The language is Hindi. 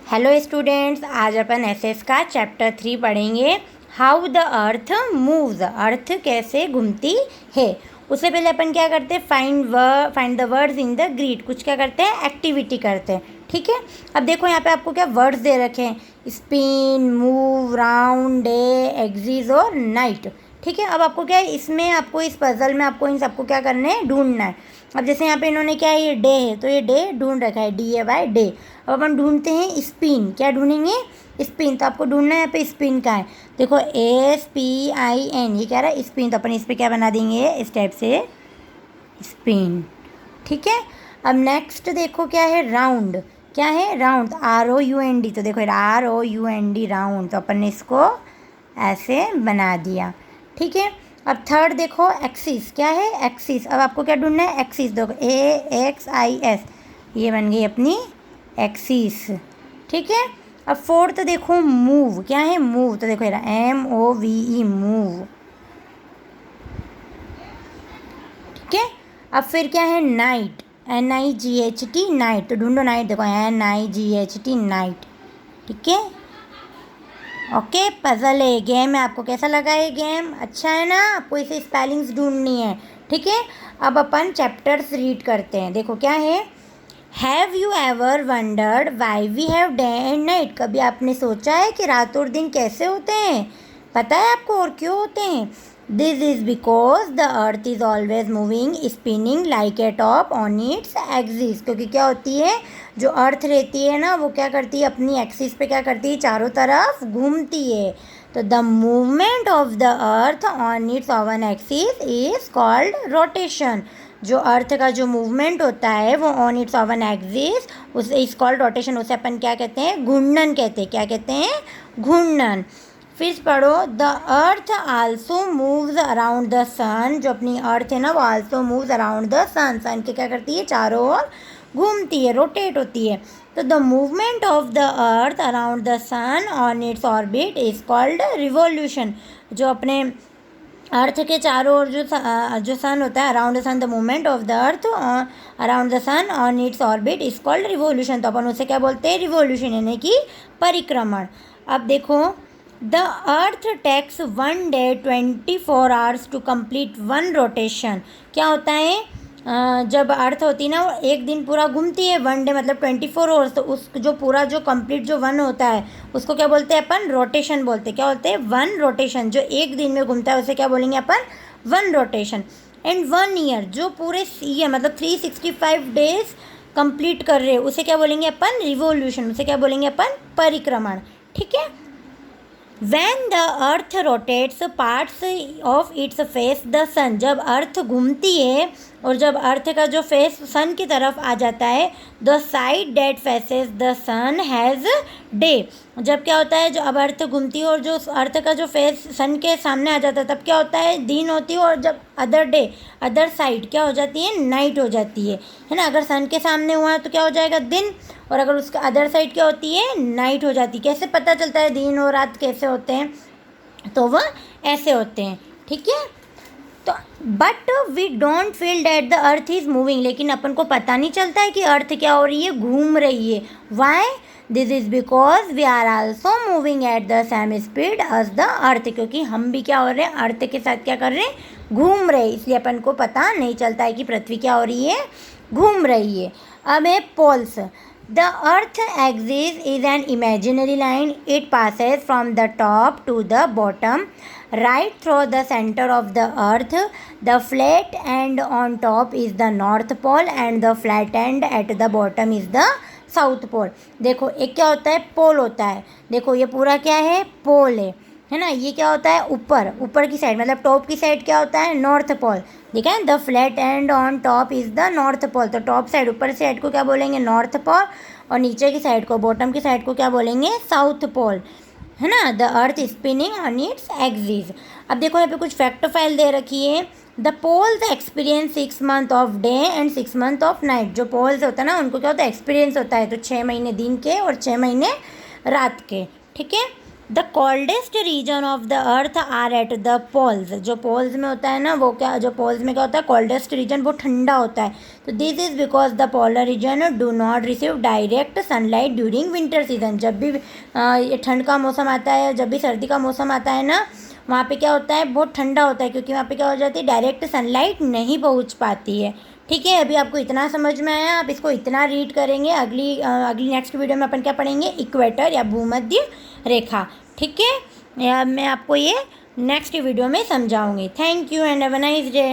हेलो स्टूडेंट्स, आज अपन एसएस का चैप्टर 3 पढ़ेंगे। हाउ द अर्थ मूव्स, अर्थ कैसे घूमती है। उससे पहले अपन क्या करते हैं, find the words in the grid. कुछ क्या करते हैं, एक्टिविटी करते हैं। ठीक है, अब देखो यहाँ पे आपको क्या वर्ड्स दे रखे हैं, spin, move, round, day, axis और नाइट। ठीक है, अब आपको क्या है, इसमें आपको इस पजल में आपको इन सबको क्या करना है, ढूंढना है। अब जैसे यहाँ पे इन्होंने क्या है, ये डे है तो ये डे ढूंढ रखा है, DAY डे। अब अपन ढूंढते हैं स्पिन, क्या ढूंढेंगे, स्पिन। तो आपको ढूंढना है यहाँ पे स्पिन का है। देखो SPIN, ये कह रहा है स्पिन, तो अपन इस पर क्या बना देंगे, इस टाइप से स्पिन। ठीक है, अब नेक्स्ट देखो क्या है, राउंड। क्या है, राउंड, ROUND। तो देखो ROUND, राउंड, तो अपन ने इसको ऐसे बना दिया। ठीक है, अब थर्ड देखो एक्सिस। क्या है, एक्सिस। अब आपको क्या ढूंढना है, एक्सिस। देखो AXIS, ये बन गई अपनी एक्सिस। ठीक है, अब फोर्थ देखो मूव। क्या है, मूव। तो देखो MOVE, मूव। ठीक है, अब फिर क्या है, नाइट, NIGHT, नाइट। तो ढूंढो नाइट, देखो NIGHT, नाइट। ठीक है, ओके, पजल है, गेम है। आपको कैसा लगा ये गेम, अच्छा है ना। आपको इसे स्पेलिंग्स ढूंढनी है। ठीक है, अब अपन चैप्टर्स रीड करते हैं। देखो क्या है, have you ever wondered why we have day and night. कभी आपने सोचा है कि रात और दिन कैसे होते हैं, पता है आपको, और क्यों होते हैं। This is because the earth is always moving, spinning like a top on its axis. क्योंकि क्या होती है, जो अर्थ रहती है ना, वो क्या करती है, अपनी एक्सिस पे क्या करती है, चारों तरफ घूमती है। तो the movement of the earth on it's oven axis is called rotation. जो अर्थ का जो मूवमेंट होता है वो ऑन इट्स ओवन एक्सिस, उसे इज कॉल्ड रोटेशन। उसे अपन क्या कहते हैं, घूर्णन कहते हैं। क्या कहते हैं, घूर्णन। फिर पढ़ो, the earth also moves around the sun. जो अपनी अर्थ है ना, वो also moves around the sun. Sun के क्या करती है, चारों ओर घूमती है, रोटेट होती है। तो the movement of the earth around the sun on its orbit is called revolution. जो अपने अर्थ के चारों ओर जो सन होता है, around the sun, the movement of the earth around the sun on its orbit is called revolution. तो अपन उसे क्या बोलते हैं, रिवॉल्यूशन, यानी कि परिक्रमण। अब देखो, the earth takes 1 day 24 hours to complete 1 rotation. क्या होता है, जब अर्थ होती ना, वो एक दिन पूरा घूमती है, 1 day मतलब 24 आवर्स। तो उस जो पूरा जो कंप्लीट जो 1 होता है, उसको क्या बोलते हैं अपन, रोटेशन बोलते हैं। क्या बोलते हैं, 1 रोटेशन। जो एक दिन में घूमता है उसे क्या बोलेंगे अपन, 1 रोटेशन। एंड 1 ईयर, जो पूरे ईयर मतलब 365 डेज कंप्लीट कर रहे हैं, उसे क्या बोलेंगे अपन, रिवोल्यूशन। उसे क्या बोलेंगे अपन, परिक्रमण। ठीक है, When the earth rotates parts of its face the sun, जब अर्थ घूमती है और जब अर्थ का जो फेस सन की तरफ आ जाता है, the side that faces the sun has day। जब क्या होता है, जो अब अर्थ घूमती है और जो अर्थ का जो फेस सन के सामने आ जाता है, तब क्या होता है, दिन होती है। और जब अदर साइड क्या हो जाती है, नाइट हो जाती है ना। अगर सन के सामने हुआ है तो क्या हो जाएगा, दिन। और अगर उसका अदर साइड क्या होती है, नाइट हो जाती है। कैसे पता चलता है दिन और रात कैसे होते हैं, तो वह ऐसे होते हैं। ठीक है, तो but we don't feel that the earth is moving. लेकिन अपन को पता नहीं चलता है कि अर्थ क्या हो रही है, घूम रही है। Why, this is because we are also moving at the same speed as the earth. क्योंकि हम भी क्या हो रहे हैं, अर्थ के साथ क्या कर रहे हैं, घूम रहे हैं। इसलिए अपन को पता नहीं चलता है कि पृथ्वी क्या हो रही है, घूम रही है। अब है poles. The Earth axis is an imaginary line. It passes from the top to the bottom, right through the center of the Earth. The flat end on top is the North Pole and the flat end at the bottom is the South Pole. देखो, एक क्या होता है, पोल होता है। देखो ये पूरा क्या है, पोल है ना। ये क्या होता है, ऊपर की साइड मतलब टॉप की साइड क्या होता है, नॉर्थ पोल। ठीक है, the flat end on top is the north pole. तो टॉप साइड, ऊपर साइड को क्या बोलेंगे, नॉर्थ पोल। और नीचे की साइड को, बॉटम की साइड को क्या बोलेंगे, साउथ पोल, है ना। The earth spinning on its axis. अब देखो यहाँ पे कुछ फैक्ट फाइल दे रखी है। The poles experience 6 months of day and 6 months of night. जो पोल्स होता है ना, उनको क्या होता है, एक्सपीरियंस होता है। तो 6 महीने दिन के और 6 महीने रात के। ठीक है, the coldest region of the earth are at the poles. जो पोल्स में होता है ना, वो क्या, जो पोल्स में क्या होता है, कोल्डेस्ट रीजन वो ठंडा होता है। तो this is because the polar region do not receive direct sunlight during winter season. जब भी ये ठंड का मौसम आता है, जब भी सर्दी का मौसम आता है ना, वहाँ पे क्या होता है, बहुत ठंडा होता है, क्योंकि वहाँ पे क्या हो जाती है, डायरेक्ट सनलाइट नहीं पहुँच पाती है। ठीक है, अभी आपको इतना समझ में आया, आप इसको इतना रीड करेंगे। अगली नेक्स्ट वीडियो में अपन क्या पढ़ेंगे, इक्वेटर या भूमध्य रेखा। ठीक है, मैं आपको ये नेक्स्ट वीडियो में समझाऊंगी। Thank you and have a nice day.